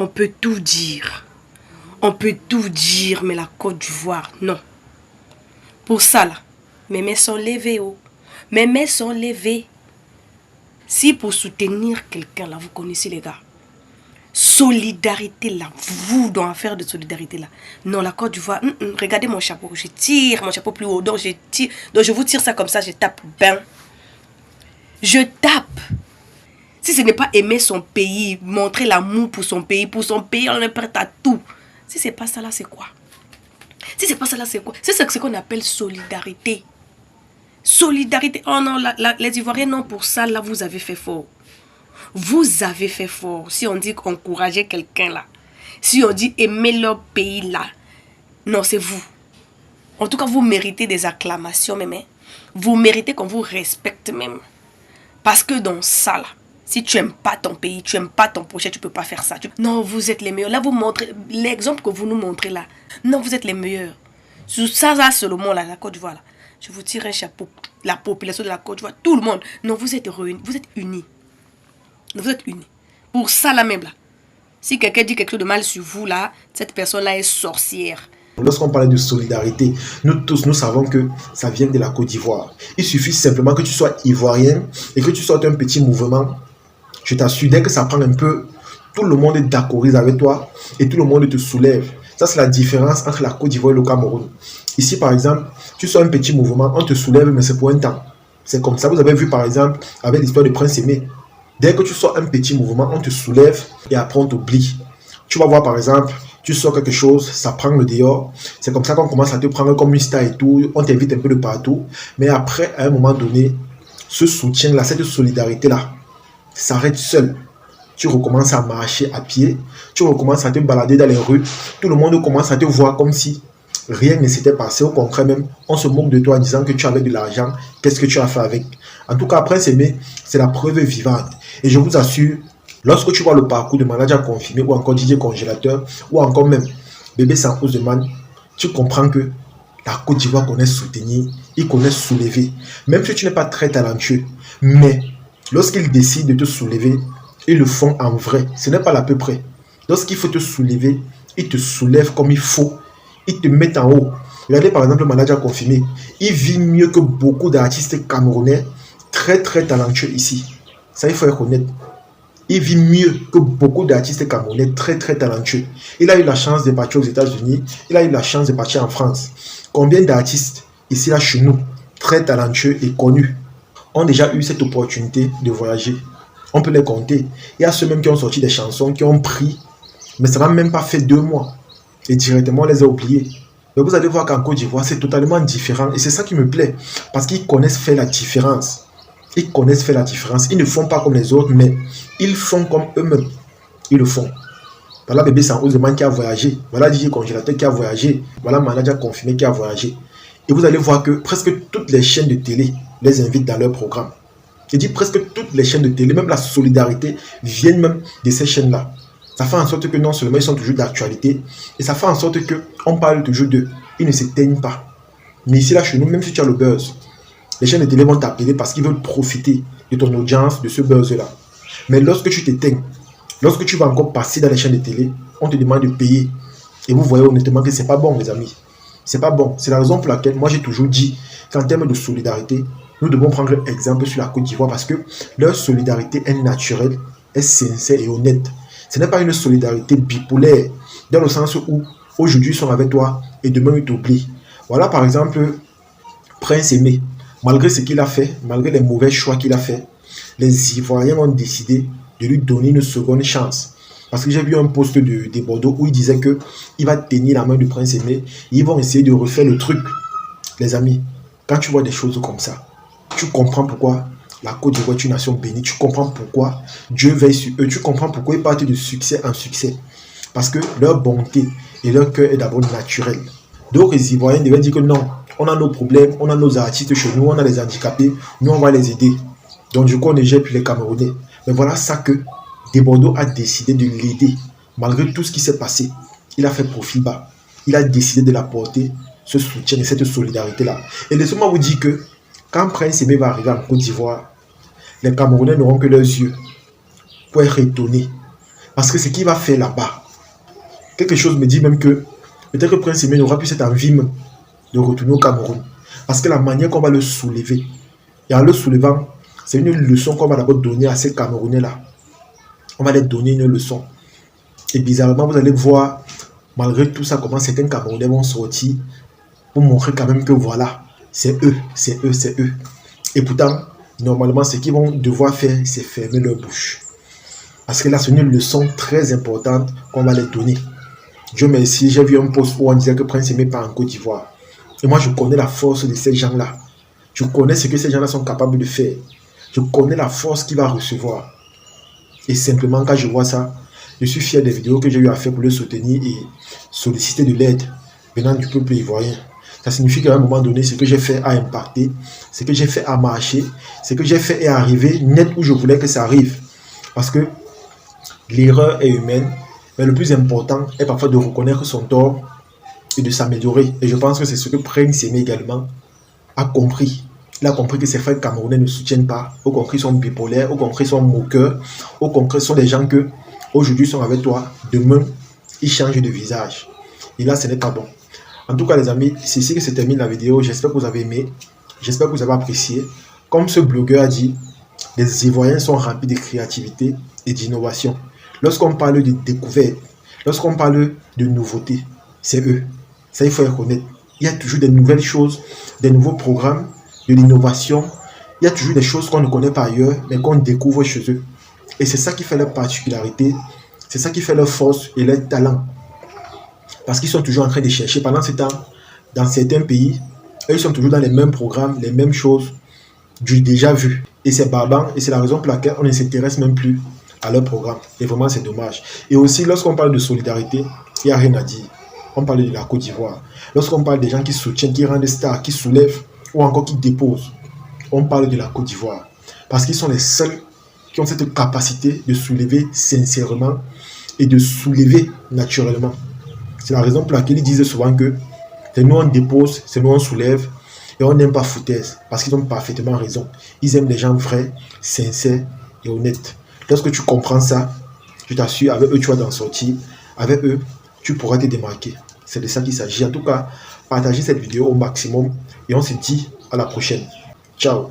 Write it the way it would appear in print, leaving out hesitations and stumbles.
On peut tout dire. On peut tout dire, mais la Côte d'Ivoire, non. Pour ça, là, mes mains sont levées, oh. Mes mains sont levées. Si pour soutenir quelqu'un, là, vous connaissez les gars. Solidarité, là. Vous, dans l'affaire de solidarité, là. Non, la Côte d'Ivoire, regardez mon chapeau. Je tire mon chapeau plus haut. Donc, je tire. Donc, je vous tire ça comme ça, je tape. Ben. Je tape. Si ce n'est pas aimer son pays, montrer l'amour pour son pays, on est prêt à tout. Si c'est pas ça là, c'est quoi? Si c'est pas ça là, c'est quoi? C'est ce qu'on appelle solidarité. Solidarité. Oh non, les Ivoiriens, non, pour ça là, vous avez fait fort. Vous avez fait fort. Si on dit encourager quelqu'un là, si on dit aimer leur pays là, non, c'est vous. En tout cas, vous méritez des acclamations même. Hein. Vous méritez qu'on vous respecte même. Parce que dans ça là, si tu n'aimes pas ton pays, tu n'aimes pas ton projet, tu ne peux pas faire ça. Non, vous êtes les meilleurs. Là, vous montrez l'exemple que vous nous montrez là. Non, vous êtes les meilleurs. Sur ça, là, seulement, là, la Côte d'Ivoire, là. Je vous tire un chapeau. La population de la Côte d'Ivoire, tout le monde. Non, vous êtes réunis. Vous êtes unis. Vous êtes unis. Pour ça, là même, là. Si quelqu'un dit quelque chose de mal sur vous, là, cette personne-là est sorcière. Lorsqu'on parle de solidarité, nous tous, nous savons que ça vient de la Côte d'Ivoire. Il suffit simplement que tu sois ivoirien et que tu sortes un petit mouvement. Je t'assure, dès que ça prend un peu, tout le monde est d'accord avec toi et tout le monde te soulève. Ça, c'est la différence entre la Côte d'Ivoire et le Cameroun. Ici, par exemple, tu sors un petit mouvement, on te soulève, mais c'est pour un temps. C'est comme ça. Vous avez vu, par exemple, avec l'histoire de Prince Aimé. Dès que tu sors un petit mouvement, on te soulève et après on t'oublie. Tu vas voir, par exemple, tu sors quelque chose, ça prend le dehors. C'est comme ça qu'on commence à te prendre comme une star et tout. On t'invite un peu de partout. Mais après, à un moment donné, ce soutien-là, cette solidarité-là, s'arrête seul. Tu recommences à marcher à pied, tu recommences à te balader dans les rues, tout le monde commence à te voir comme si rien ne s'était passé. Au contraire même, on se moque de toi en disant que tu avais de l'argent, qu'est-ce que tu as fait avec. En tout cas, Prince Aimé, c'est la preuve vivante. Et je vous assure, lorsque tu vois le parcours de manager confirmé ou encore DJ congélateur ou encore même bébé sans hausse de man, tu comprends que la Côte d'Ivoire connaît soutenir, il connaît soulever. Même si tu n'es pas très talentueux, mais lorsqu'ils décident de te soulever, ils le font en vrai. Ce n'est pas à peu près. Lorsqu'il faut te soulever, ils te soulèvent comme il faut. Ils te mettent en haut. Regardez par exemple le manager confirmé. Il vit mieux que beaucoup d'artistes camerounais très très talentueux ici. Ça, il faut être honnête. Il vit mieux que beaucoup d'artistes camerounais très très talentueux. Il a eu la chance de partir aux États-Unis. Il a eu la chance de partir en France. Combien d'artistes ici là chez nous, très talentueux et connus, ont déjà eu cette opportunité de voyager? On peut les compter. Il y a ceux même qui ont sorti des chansons, qui ont pris, mais ça n'a même pas fait 2 mois. Et directement, on les a oubliés. Mais vous allez voir qu'en Côte d'Ivoire, c'est totalement différent. Et c'est ça qui me plaît. Parce qu'ils connaissent faire la différence. Ils connaissent faire la différence. Ils ne font pas comme les autres, mais ils font comme eux-mêmes. Ils le font. Voilà bébé sans hausse de man qui a voyagé. Voilà DJ congélateur qui a voyagé. Voilà manager confirmé qui a voyagé. Et vous allez voir que presque toutes les chaînes de télé les invitent dans leur programme. Je dis presque toutes les chaînes de télé, même la solidarité, viennent même de ces chaînes-là. Ça fait en sorte que non seulement ils sont toujours d'actualité, et ça fait en sorte qu'on parle toujours d'eux. Ils ne s'éteignent pas. Mais ici, là, chez nous, même si tu as le buzz, les chaînes de télé vont t'appeler parce qu'ils veulent profiter de ton audience, de ce buzz-là. Mais lorsque tu t'éteins, lorsque tu vas encore passer dans les chaînes de télé, on te demande de payer. Et vous voyez honnêtement que ce n'est pas bon, les amis. C'est pas bon. C'est la raison pour laquelle moi j'ai toujours dit qu'en termes de solidarité, nous devons prendre exemple sur la Côte d'Ivoire parce que leur solidarité est naturelle, est sincère et honnête. Ce n'est pas une solidarité bipolaire, dans le sens où aujourd'hui ils sont avec toi et demain ils t'oublient. Voilà par exemple Prince Aimé. Malgré ce qu'il a fait, malgré les mauvais choix qu'il a fait, les Ivoiriens ont décidé de lui donner une seconde chance. Parce que j'ai vu un post de Bordeaux où il disait qu'il va tenir la main du Prince Aimé et ils vont essayer de refaire le truc. Les amis, quand tu vois des choses comme ça, tu comprends pourquoi la Côte d'Ivoire est une nation bénie. Tu comprends pourquoi Dieu veille sur eux. Tu comprends pourquoi ils partent de succès en succès. Parce que leur bonté et leur cœur est d'abord naturel. D'autres Ivoiriens devaient dire que non, on a nos problèmes, on a nos artistes chez nous, on a les handicapés, nous on va les aider. Donc du coup on ne gère plus les Camerounais. Mais voilà ça que Bordeaux a décidé de l'aider. Malgré tout ce qui s'est passé, il a fait profil bas. Il a décidé de l'apporter, ce soutien et cette solidarité-là. Et laissez-moi vous dire que quand Prince Aimé va arriver en Côte d'Ivoire, les Camerounais n'auront que leurs yeux pour être étonnés. Parce que ce qu'il va faire là-bas, quelque chose me dit même que peut-être que Prince Aimé n'aura plus cette envie même de retourner au Cameroun. Parce que la manière qu'on va le soulever, et en le soulevant, c'est une leçon qu'on va d'abord donner à ces Camerounais-là. On va leur donner une leçon. Et bizarrement, vous allez voir, malgré tout ça, comment certains Camerounais vont sortir pour montrer quand même que voilà, c'est eux, c'est eux, c'est eux. Et pourtant, normalement, ce qu'ils vont devoir faire, c'est fermer leur bouche. Parce que là, c'est une leçon très importante qu'on va leur donner. Dieu merci, j'ai vu un post où on disait que Prince Aimé part en Côte d'Ivoire. Et moi, je connais la force de ces gens-là. Je connais ce que ces gens-là sont capables de faire. Je connais la force qu'il va recevoir. Et simplement, quand je vois ça, je suis fier des vidéos que j'ai eu à faire pour le soutenir et solliciter de l'aide venant du peuple ivoirien. Ça signifie qu'à un moment donné, ce que j'ai fait a impacté, ce que j'ai fait a marché, ce que j'ai fait est arrivé net où je voulais que ça arrive. Parce que l'erreur est humaine, mais le plus important est parfois de reconnaître son tort et de s'améliorer. Et je pense que c'est ce que Prince Aimé également a compris. Il a compris que ses frères camerounais ne soutiennent pas. Au contraire, ils sont bipolaires, au contraire, ils sont moqueurs, au contraire, ils sont des gens que aujourd'hui sont avec toi, demain, ils changent de visage. Et là, ce n'est pas bon. En tout cas, les amis, c'est ici que se termine la vidéo. J'espère que vous avez aimé. J'espère que vous avez apprécié. Comme ce blogueur a dit, les Ivoiriens sont remplis de créativité et d'innovation. Lorsqu'on parle de découverte, lorsqu'on parle de nouveauté, c'est eux. Ça, il faut reconnaître. Il y a toujours des nouvelles choses, des nouveaux programmes, de l'innovation. Il y a toujours des choses qu'on ne connaît pas ailleurs, mais qu'on découvre chez eux. Et c'est ça qui fait leur particularité. C'est ça qui fait leur force et leur talent. Parce qu'ils sont toujours en train de chercher. Pendant ce temps, dans certains pays, eux, ils sont toujours dans les mêmes programmes, les mêmes choses, du déjà vu. Et c'est barbant, et c'est la raison pour laquelle on ne s'intéresse même plus à leur programme. Et vraiment, c'est dommage. Et aussi, lorsqu'on parle de solidarité, il n'y a rien à dire. On parle de la Côte d'Ivoire. Lorsqu'on parle des gens qui soutiennent, qui rendent des stars, qui soulèvent, ou encore qui déposent, on parle de la Côte d'Ivoire. Parce qu'ils sont les seuls qui ont cette capacité de soulever sincèrement et de soulever naturellement. C'est la raison pour laquelle ils disent souvent que c'est nous on dépose, c'est nous on soulève et on n'aime pas foutaise parce qu'ils ont parfaitement raison. Ils aiment les gens vrais, sincères et honnêtes. Lorsque tu comprends ça, je t'assure, avec eux tu vas t'en sortir, avec eux tu pourras te démarquer. C'est de ça qu'il s'agit. En tout cas, partagez cette vidéo au maximum et on se dit à la prochaine. Ciao.